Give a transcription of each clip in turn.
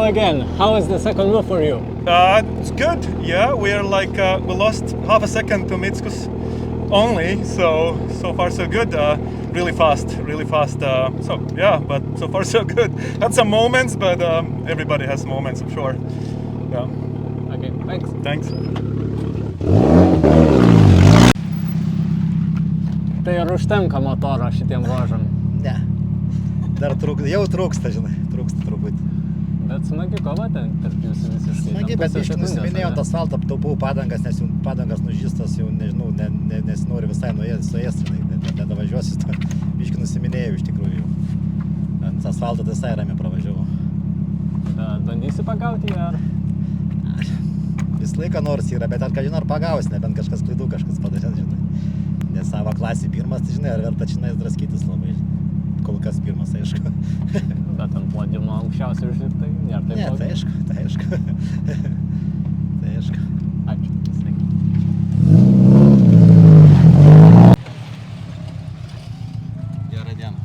again. How was the second move for you? It's good. Yeah, we're like we lost half a second to Mitskus only. So far so good. Really fast. So yeah, but so far so good. Had some moments, but everybody has moments, I'm sure. Yeah. Okay, thanks. Thanks. Tai ar užtenka motoro šitiem ruožam? Ne. Dar jau trūksta, žinai, trūksta turbūt. Bet smagi kova ten tarp jūsų visiškai. Smagi, bet biškį nusiminėjau tą asfaltą, taupau padangas, nes jau padangas nužystos, jau nežinau, nesinori visai suėsti, nedavažiuosiu, biškį nusiminėjau iš tikrųjų. Ant asfalto visai ramiai pravažiavau. Bet bandysi pagauti ją ar? Visą laiką nors yra, bet ar žinai, ar pagausi, nebent kažkas klaidų kažkas padarės, žinai. Nes savo klasį pirmas, tai žinai, ar verta činais draskytis labai. Kol kas pirmas, aišku. Bet ant podiumo aukščiausiai užlipti, tai nėra taip blogai. Ne, tai aišku. Tai aišku. Ačiū. Gerą dieną.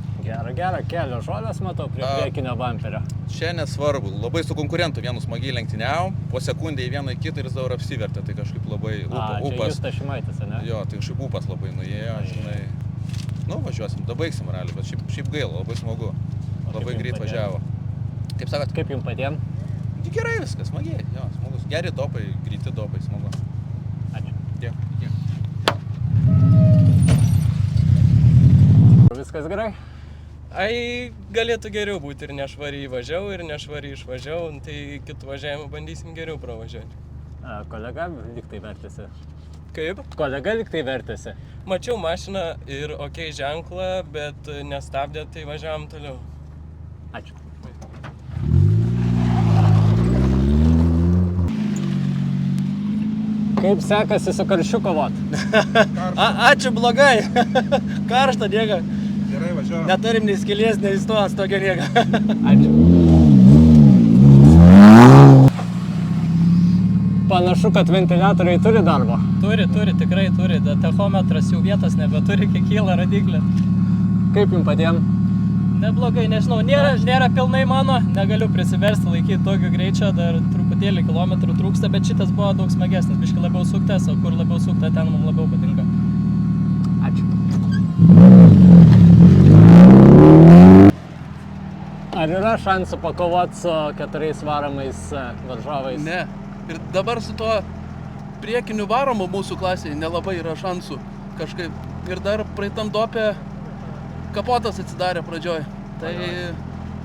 Gerą, kelio žolės matau prie priekinio bamperio. Čia nesvarbu, labai su konkurentu vienu smagiai lenktyniavom, po sekundę į vieną į kitą ir jis dabar apsivertė, tai kažkaip labai upas. Čia Justas Šimaitis, ne? Jo, tai kažkaip upas labai nuėjo, žinai. Nu, važiuosim, dabaigsim realiai, bet šiaip gaila, labai smagu. Labai greit važiavo. Kaip sakot? Kaip jums patiem? Gerai viskas, smagiai, jo, smagus. Geri dopai, greiti dopai, smagu. Ačiū. Dėkui. Viskas gerai? Ai, galėtų geriau būti ir nešvariai įvažiavau, ir nešvariai išvažiavau, tai kitų važiavimų bandysim geriau pravažiuoti. Kolega liktai vertėsi. Kaip? Kolega liktai vertėsi. Mačiau mašiną ir OK ženklą, bet nestabdė, tai važiavom toliau. Ačiū. Kaip sekasi su karščiu kovot? Ačiū, blogai. Karšta, niega. Gerai važiuojam. Neturim nei skilės, nei įstos, tokia niega. Ačiū. Panašu, kad ventiliatoriai turi darbo. Turi, tikrai turi. Tachometras jau vietos nebeturi, kiek kyla radiklė. Kaip jums patiem? Neblogai, nežinau, nėra pilnai mano, negaliu prisiversti laikyti tokio greičio, dar truputėlį kilometrų trūksta, bet šitas buvo daug smagesnis, biškai labiau suktas, o kur labiau sukta, ten mums labiau patinka. Ačiū. Ar yra šansų pakovoti su 4 varomais varžovais? Ne. Ir dabar su tuo priekiniu varomu mūsų klasėje nelabai yra šansų kažkaip. Ir dar praeitam dopė kapotas atsidarė pradžioj. Tai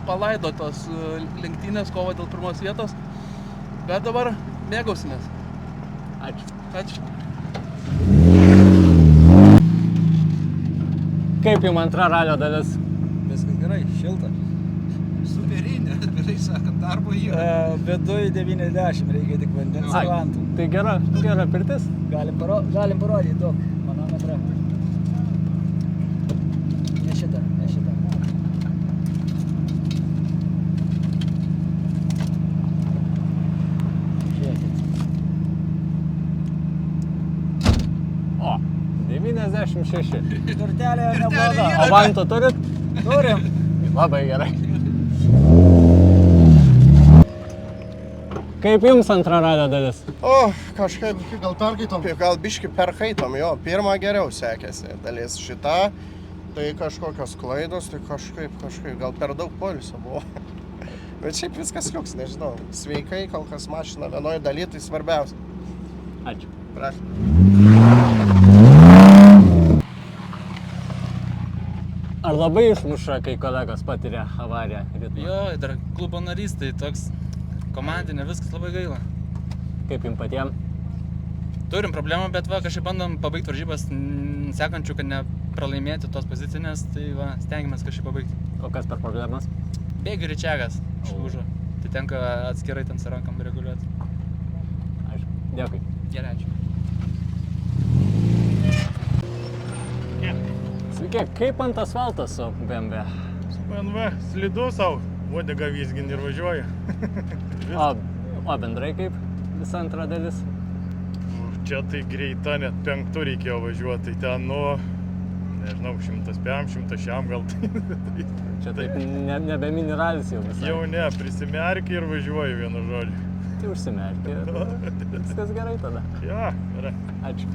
palaido tos lenktynės kovo dėl pirmos vietos. Bet dabar mėgausimės. Ačiū. Kaip jums antra ralio dalis? Viskas gerai, šilta. Superinė, atvirai sakant, darbo yra. Viduj 90, reikia tik vandens vantų. Tai gera pirtis? Galim parodyti daug, manometrą. Ne šitą. Žiūrėkit. O, 96. Turtelė nebloga. O vantų turit? Turim. Labai gerai. Kaip jums antra ralio dalis? O, kažkaip gal perkaitom. Gal biški perkaitom, jo. Pirmą geriau sekėsi dalis šita. Tai kažkokios klaidos, tai kažkaip gal per daug poilsio buvo. Bet šiaip viskas liuks, nežinau. Sveikai, kol kas mašina vienoje daly, tai svarbiausia. Ačiū. Prašau. Ar labai išmuša, kai kolegos patiria avariją ritmą? Jo, dar klubo narys, tai toks komandinė, viskas labai gaila. Kaip jums patiem? Turim problemą, bet va, kažkaip bandom pabaigti varžybas sekančių, kad nepralaimėti tos pozicinės, tai va, stengiamės kažkaip pabaigti. O kas per problemas? Bėgių ričiagas išlūžo, tai tenka atskirai ten su rankam reguliuoti. Aišku, dėkui. Gerai, ačiū. Sveiki, kaip ant asfaltas su BMW? Su BMW slidu savo, uodegą vizgin ir važiuoja. O bendrai kaip visa antra dalis? Čia tai greita, net 5 reikėjo važiuoti, tai ten, nežinau, 100 pėm, 100 šiam gal tai. čia taip nebe mineralis jau visai. Jau ne, prisimerki ir važiuoju vienu žodžiu. Tai užsimerki ir viskas gerai tada. Jo, gerai. Ačiū.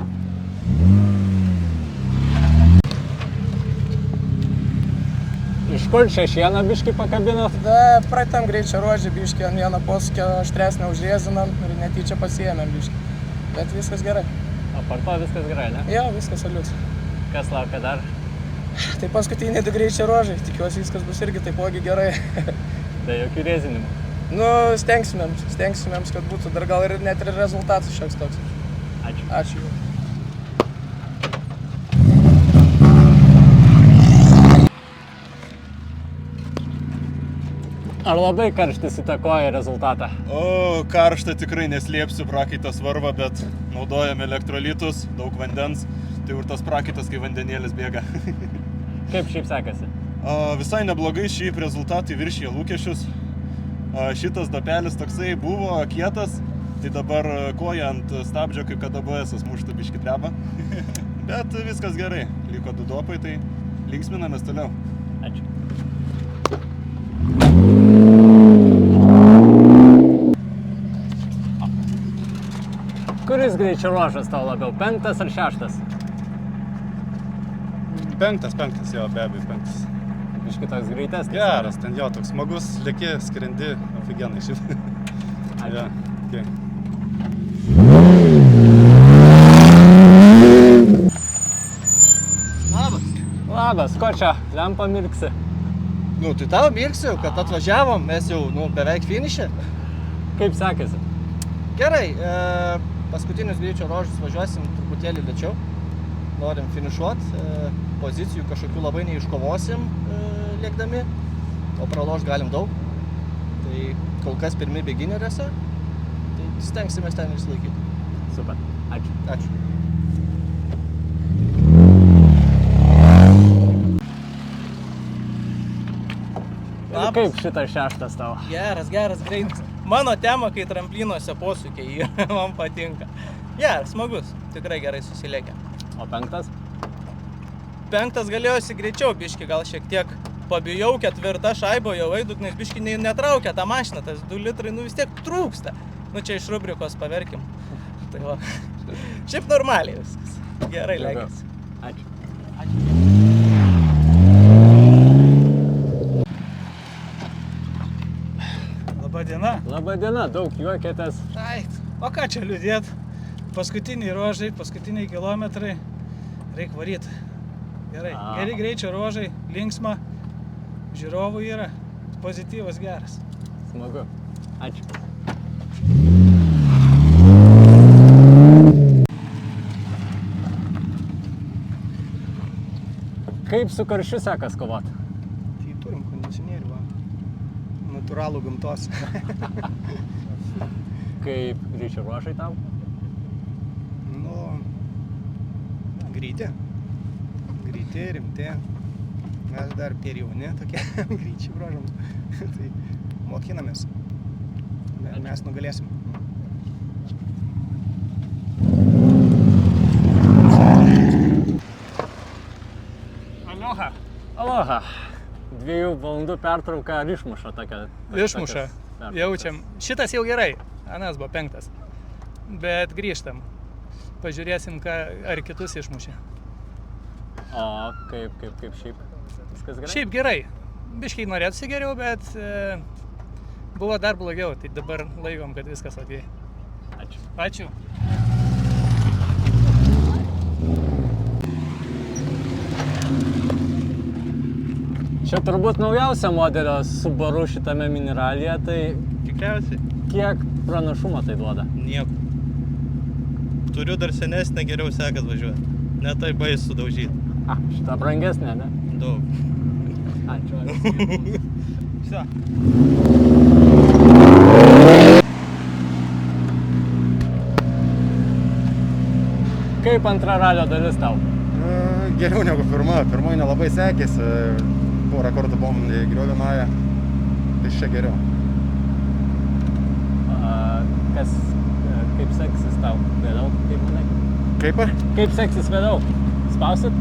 Iš kur šešieną biškį pakabinot? Praeitam greičio ruožį biškį ant vieno posūkio aštresnio užrėzinam ir netyčia pasiėmėm biškį. Bet viskas gerai. Apart to viskas gerai, ne? Jo, viskas alius. Kas laukia dar? Tai paskutiniai 2 greičio ruožai. Tikiuosi viskas bus irgi taipogi gerai. Tai jokių rėzinimų. Nu, stengsimėms, kad būtų dar gal ir net ir rezultatas šioks toks. Ačiū. Ačiū. Ar labai karštis įtakoja rezultatą? O, karšta tikrai neslėpsiu, prakaitas varva, bet naudojame elektrolitus, daug vandens, tai ir tas prakaitas, kai vandenėlis bėga. Kaip šiaip sekasi? Visai neblogai, šiaip rezultatai viršyje lūkesčius. Šitas dopelis toksai buvo kietas, tai dabar koja ant stabdžio, kaip kad ABS-as mušta biškį treba. Bet viskas gerai, liko 2 dopai, tai linksminamės toliau. Ačiū. Kuris greičio ruožas tau labiau, 5 ar 6? 5, jo, be abejo, 5. Biškį toks greitesnis. Geras, ten jo, toks smagus, lėki, skrendi, ofigenai šiaip. Ačiū. Ja, okay. Labas, ko čia, lempa mirksi? Nu, tai tau mirksiu, kad atvažiavom, mes jau beveik finiše. Kaip sekėsi? Gerai, paskutinius greičio ruožus važiuosim truputėlį lėčiau. Norim finišuoti, pozicijų kažkokių labai neiškovosim lėkdami, o pralošt galim daug. Tai kol kas pirmi begineriuose, tai stengsimės ten išsilaikyti. Super, ačiū. Ačiū. Kaip šitas 6 tavo? Geras, greitas. Mano tema, kai tramplinuose posūkiai, man patinka. Geras, smagus, tikrai gerai susilėkė. O 5? 5 galėjosi greičiau biškį, gal šiek tiek pabijau, 4 šaibo jau eidugnais biškį netraukia tą mašiną, tas 2 litrai nu vis tiek trūksta. Nu čia iš rubrikos paverkim. Tai va, šiaip normaliai viskas. Gerai lėkėsi. Ačiū. Labadiena. Labadiena, daug juokėtės. O ką čia liūdėt? Paskutiniai ruožai, paskutiniai kilometrai. Reik varyt. Gerai, geri greičio ruožai, linksma. Žiūrovų yra. Pozityvas geras. Smagu. Ačiū. Kaip su karščiu sekas kovot? Tai turim kondicionierių, va. Natūralų gamtos. Kaip greičio ruožai tau? Nu, greiti, rimti. Mes dar per jauni tokie greičiai ruožam. Tai mokinamės. Mes nugalėsim. Aloha. 2 valandų pertrauką ar išmuša tokia? Išmuša. Jaučiam. Šitas jau gerai. Anas buvo 5. Bet grįžtam. Pažiūrėsim, ar kitus išmušė. O kaip šiaip? Viskas gerai? Šiaip gerai. Biškiai norėtųsi geriau, bet buvo dar blogiau. Tai dabar laikom, kad viskas okei. Ačiū. Ačiū. Čia turbūt naujausia modelio Subaru šitame mineralyje, tai Tikriausiai. kiek pranašumo tai duoda? Nieko. Turiu dar senesnę, geriau sekas važiuoti. Ne tai baisu sudaužyti. Šitą brangesnė, ne? Daug. Ačiū. Все. Kaip antra ralio dalis tau? Geriau negu pirma. Pirmoji nelabai sekėsi. Porą kartų buvom griovinoje. Tai čia geriau. Kaip seksis tau vėliau, kaip manai? Kaip? Kaip seksis vėliau? Spausit?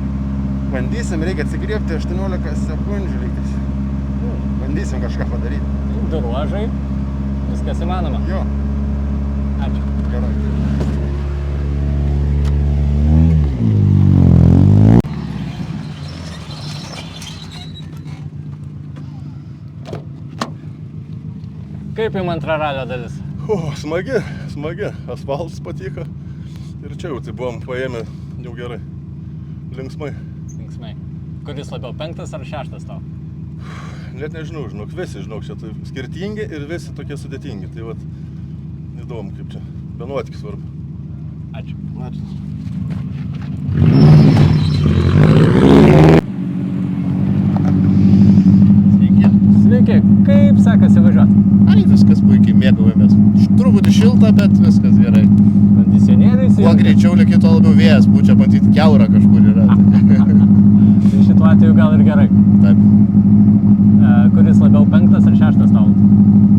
Bandysim, reikia atsigriebti 18 sekundžių lygtais. bandysim kažką padaryti. Du ruožai, viskas įmanoma. Jo. Ačiū. Gerai. Kaip jums antra ralio dalis? Smagi. Asfaltas patiko. Ir čia jau tai buvom paėmę jau gerai. Linksmai. Linksmai. Kuris labiau, 5 ar 6 tau? Net nežinau, visi, čia tai skirtingi ir visi tokie sudėtingi. Tai vat, įdomu kaip čia. Be nuotykis svarbu. Ačiū. Sveiki, kaip sekasi važiuoti? Ai, viskas puikiai, mėgavomės. Truputį šilta, bet viskas gerai. Kondicionieriais? Kuo greičiau lieki, tuo labiau vėjas pučia, matyti kiaurą kažkur yra. Tai šituo atveju gal ir gerai. Taip. Kuris labiau 5 ar 6 tau?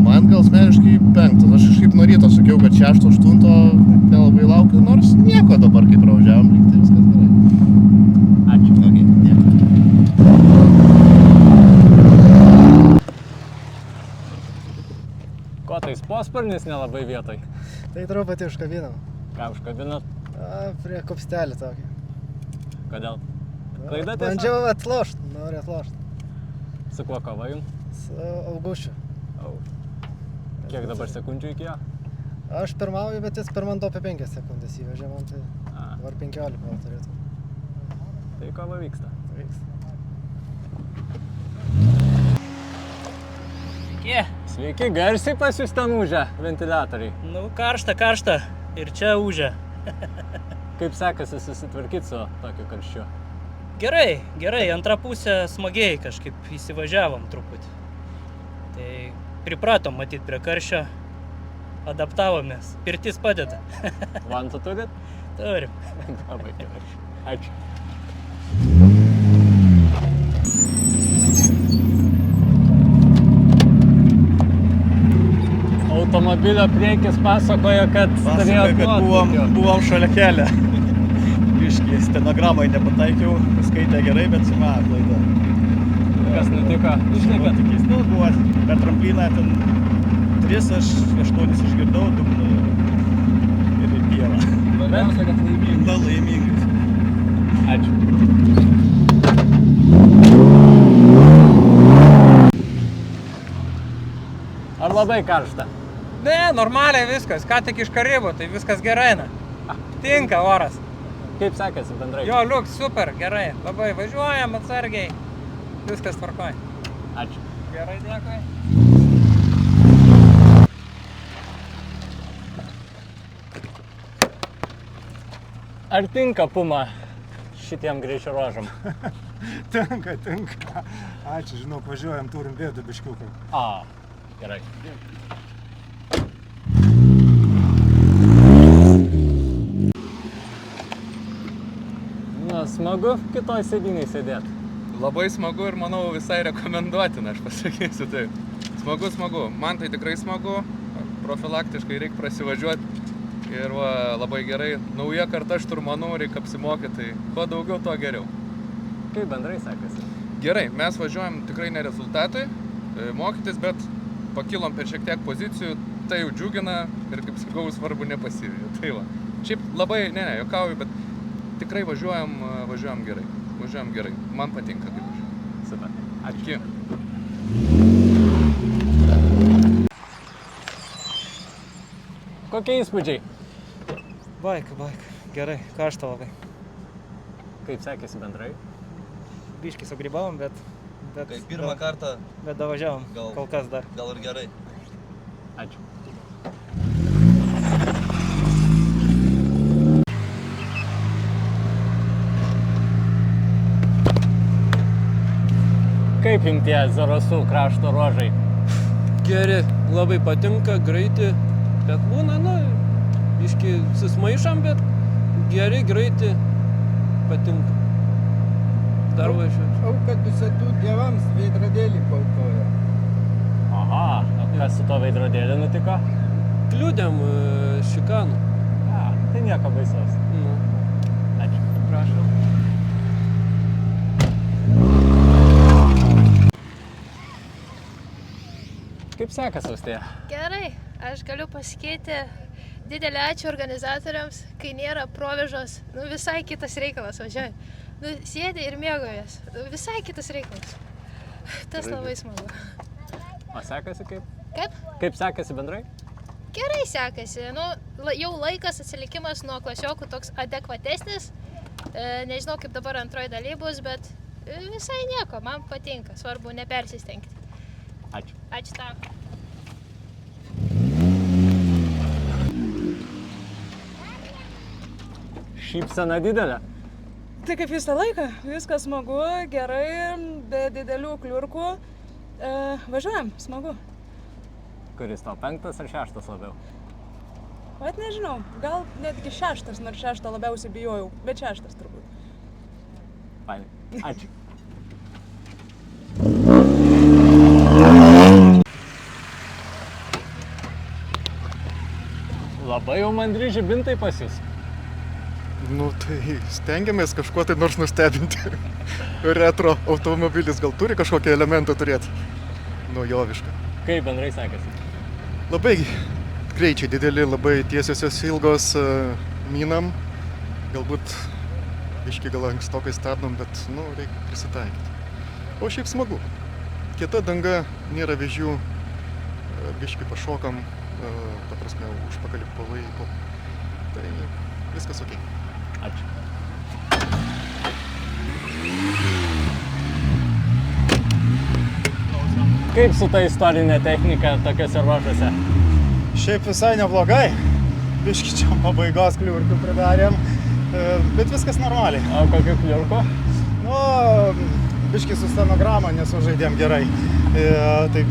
Man gal asmeniškai 5. Aš kažkaip nuo ryto sakiau, kad 6-8 nelabai laukiu, nors nieko dabar, kai pravažiavom, lyg tai viskas gerai. Ačiū. Okay, dėkui. Ko tais posparnis nelabai vietoj? Tai truputį užkabinam. Ką užkabinat? Prie kopstelį tokį. Kodėl? Klaida tiesa? Bandžiau atlošt, noriu atlošt. Su kuo kova jum? Su Augušiu. Kiek dabar sekundžių iki jo? Aš pirmauju, bet jis per man apie 5 sekundės įvežė, man tai dabar 15 gal turėtų. Tai kova vyksta. Vyksta. Sveiki, garsiai pas jūs ten ūžia ventiliatoriai. Nu, karšta. Ir čia ūžia. Kaip sekasi susitvarkyti su tokiu karščiu? Gerai, antrą pusę smagiai kažkaip įsivažiavom truputį. Tai pripratom matyti prie karščio, adaptavomės. Pirtis padeda. Vantų turit? Turim. Labai gerai. Ačiū. Automobilio priekis pasakojo, kad buvom šalia kelio. Biškį stenogramai nepataikiau, skaitė gerai, bet su mano klaida. Kas nutiko? Išlėkė. Nu, buvo per trampliną ten 3, aš 8 išgirdau, 2 ir į pievą. Svarbiausia, kad laimingas. Na, laimingas. Ačiū. Ar labai karšta? Ne, normaliai viskas, ką tik iš Karibų, tai viskas gerai, na. Tinka oras. Kaip sekasi bendrai? Jo, liuks, super, gerai. Labai važiuojam atsargiai. Viskas tvarkoj. Ačiū. Gerai, dėkui. Ar tinka Puma šitiem greičio ruožam? Tinka. Ačiū, žinau, važiuojam, turim bėdų biškiukai. Gerai. Smagu kitoj sėdynėj sėdėt. Labai smagu ir manau visai rekomenduotina, aš pasakysiu taip. Smagu. Man tai tikrai smagu. Profilaktiškai reikia prasivažiuoti. Ir labai gerai. Nauja karta šturmanų reikia apsimokyti. Tai kuo daugiau, tuo geriau. Kaip bendrai sekasi? Gerai, mes važiuojam tikrai ne rezultatui mokytis, bet pakilom per šiek tiek pozicijų. Tai jau džiugina ir, kaip sakau, svarbu nepasivyja. Tai va. Šiaip labai, jokauju, bet tikrai važiuojam gerai. Man patinka, kaip važiuojam. Super. Ačiū. Kokie įspūdžiai? Baika. Gerai, karšta labai. Kaip sekėsi bendrai? Biškį sugrybavom, bet... Kai pirmą kartą... Bet davažiavom, kol kas dar. Gal ir gerai. Ačiū. Kaip jums tie Zarasų krašto ruožai? Geri, labai patinka, greiti, bet būna, biškį susmaišam, bet geri, greiti, patinka. Dar važiuoju. Kad visatų tėvams veidrodėlį paaukojo. Aha, kas su to veidrodėlį nutiko? Kliudėm šikanų. Tai nieko baisaus. Ačiū. Prašau. Kaip sekasi, Austėja? Gerai, aš galiu pasakyti didelį ačiū organizatoriams, kai nėra provėžos, visai kitas reikalas važiuoji. Sėdi ir mėgaujas, visai kitas reikalas. Tas labai smagu. O sekasi kaip? Kaip? Kaip sekasi bendrai? Gerai sekasi, jau laikas atsilikimas nuo klasiokų toks adekvatesnis, nežinau kaip dabar antroji daly bus, bet visai nieko, man patinka, svarbu nepersistengti. Ačiū. Ačiū tau. Šypsena didelė. Tai kaip visą laiką, viskas smagu, gerai, be didelių kliurkų. Važiuojam, smagu. Kuris tau 5 ar 6 labiau? Vat nežinau, gal netgi 6, nors 6 labiausiai bijojau, bet 6 turbūt. Fainai. Ačiū. Labai jau mandri žibintai pas jūs. Nu tai stengiamės kažkuo tai nors nustebinti. Retro automobilis gal turi kažkokį elementą turėti. Naujovišką. Kaip bendrai sekasi? Labai greičiai dideli, labai tiesiosios ilgos minam. Galbūt biškį gal ankstokai stabdom, bet reikia prisitaikyti. O šiaip smagu. Kieta danga, nėra vėžių, biškį pašokam, ta prasme, užpakalį palaiko. Tai viskas ok. Ačiū. Kaip su ta istorinė technika tokiuose ruožuose? Šiaip visai neblogai. Biškį čia pabaigos kliurkių pridarėm, bet viskas normaliai. O kokių kliurkų? Biškį su stenograma nesužaidėm gerai. Tai,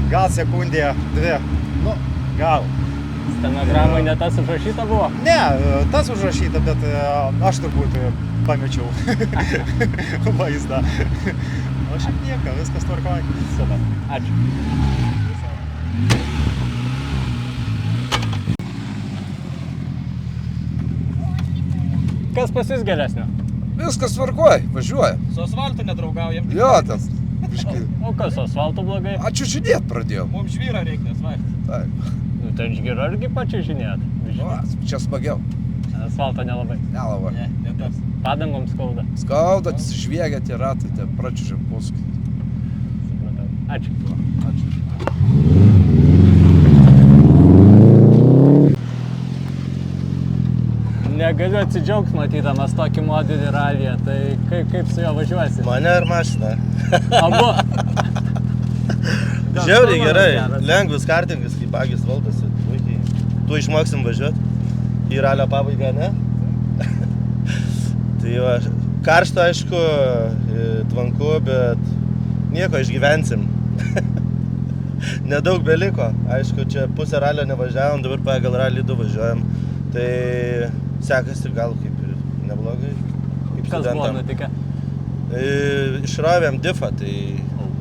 gal sekundė, 2. Gal. Stenogramai ne tas užrašyta buvo? Ne, tas užrašyta, bet aš turbūt pamečiau vaizdą. O šiaip nieko, viskas tvarkoj. Super, ačiū. Kas pas jūs geresnio? Viskas tvarkoj, važiuoja. Su asfaltu nedraugaujam. Jo, tas biškai. O kas su asfaltu blogai? Čiužinėt pradėjau. Mums žvyrą reikia asfaltą. Taip. Ten žvyrą irgi pačiužinėt. Čia smagiau. Asfalto nelabai. Nelabai. Ne tas. Padangom skauda. Skauda, žviegia tie ratai, ten pračiužiam paskui. Ačiū. Ačiū. Negaliu atsidžiaugti matydamas tokį modelį ralyje, tai kaip su juo važiuosi? Mane ir mašina. Abu? Žiauriai gerai, lengvas kartingas, kaip agis valdosi, puikiai. Tu išmoksim važiuoti į ralio pabaigą, ne? Tai va, karšta aišku, tvanku, bet nieko išgyvensim. Nedaug beliko, aišku, čia pusę ralio nevažiavom, dabar pagal ralį 2 važiuojam. Tai sekasi gal kaip ir neblogai, kaip Kas buvo nutikę? Išravėm diffą, tai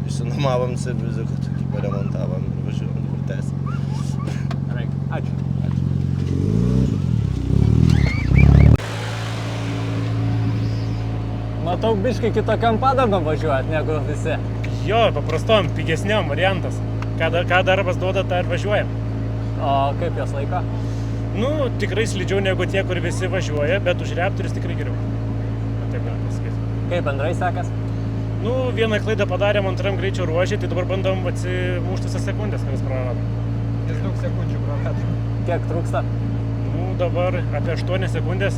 išsinumavom serviziuką, tokį paremontavom ir važiuojam, dabar tęsim. Gerai, ačiū. Matau, biškai kitokiam padangom važiuojat negu visi. Jo, paprastom, pigesniam variantas. Ką darbas duoda, tą ir važiuojam. O kaip jos laiko? Tikrai slidžiau negu tie, kur visi važiuoja, bet už Raptorius tikrai geriau. Taip galim pasakyti. Kaip bendrai sekas? Vieną klaidą padarėm antram greičio ruožė, tai dabar bandom atsimušti visas sekundės, kuris praradom. Nes daug sekundžių praradom. Kiek trūksta? Dabar apie 8 sekundės.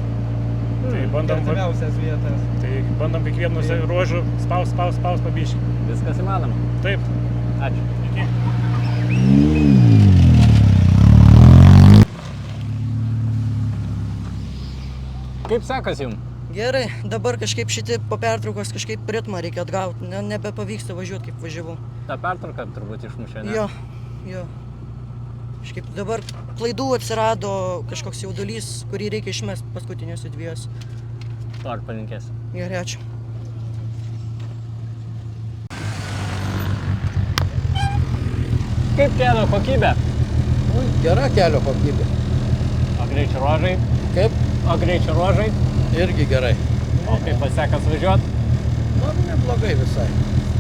Tai bandom... Artimiausias vietas. Tai bandom kiekvienu ruožu spaus pabiškį. Viskas įmanoma? Taip. Ačiū. Iki. Kaip sekas jums? Gerai, dabar kažkaip šitie po pertraukos kažkaip ritmą reikia atgauti, nebepavyksta važiuoti kaip važiavau. Ta pertrauka turbūt išmušė, ne? Jo. Kažkaip dabar klaidų atsirado kažkoks jaudulys, kurį reikia išmesti paskutiniuose 2. To ar palinkėsiu. Gerai, ačiū. Kaip kelio kokybė? Gera kelio kokybė. O greičio ruožai? Kaip? O greičio ruožai? Irgi gerai. O kaip pasekas važiuot? Neblogai visai.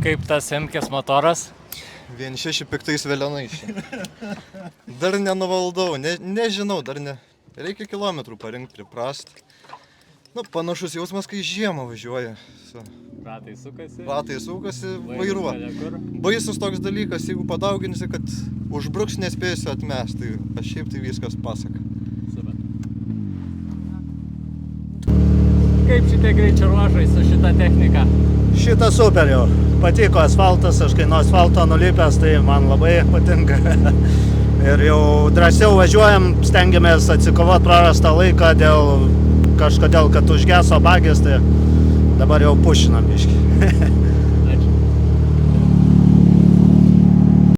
Kaip tas Emkės motoras? 1.6 piktais velionais. Dar nenuvaldau, nežinau, dar ne. Reikia kilometrų parinkti, priprast. Nu, panašus jausmas, kai žiemą važiuoja. Ratai sukasi. Ratai sukasi, vairuo. Baisus toks dalykas, jeigu padauginsi, kad užbruks nespėsiu atmesti, tai šiaip tai viskas pasaka. Kaip šitie greičio ruožai su šita technika? Šitą super jau. Patiko asfaltas, aš kai nuo asfalto nulipęs, tai man labai patinka. Ir jau drąsiau važiuojam, stengiamės atsikovoti prarastą laiką kažkodėl, kad užgeso bagis, tai dabar jau pušinam biškį.